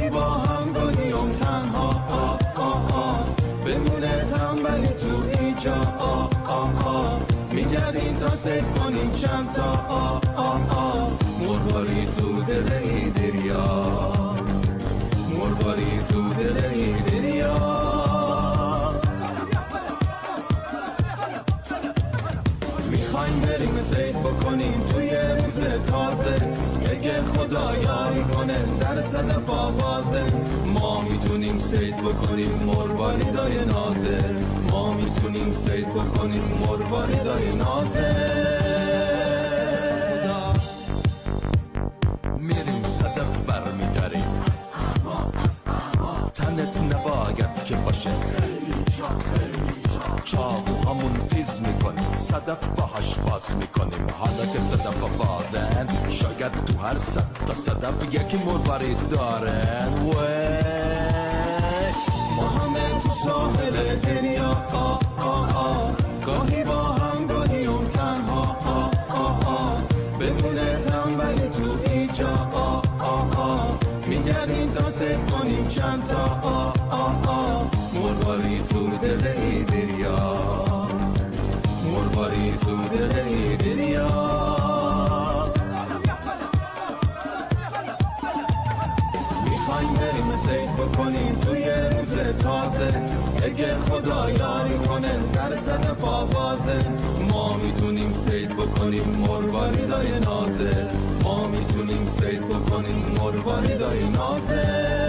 گاهی با هم گاهی هم تنها بمونه تنبلی تو اینجا میگردیم تا سید کنیم چند تا مرغاری تو دل ای دریا مرغاری تو دل ای دریا میخوایم بریم سید بکنیم توی روز تازه اگه خدا یاری کنه در صدف آوازه ما میتونیم سید بکنیم مرواریدای نازه ما میتونیم سید بکنیم مرواریدای نازه میریم صدف برمیداریم تنت نباید که باشه چاقو همون تیز میکنیم صدف باهاش باز میکنیم حالا که صدف بازن شاید تو هر صد تا صدف یکی مروارید دارن ما همه تو ساحل دریا گاهی با هم گاهی هم تنها بمونه تنبلی تو اینجا میگردیم تا سید کنیم چند تا مرغاری تو دل ای دریا مرغاری تو دل ای دریا میخوایم بریم سید بکنیم توی روز تازه اگه خدا یاری کنه در صدف آوازه ما میتونیم سید بکنیم مرواریدای نازه ما میتونیم سید بکنیم مرواریدای نازه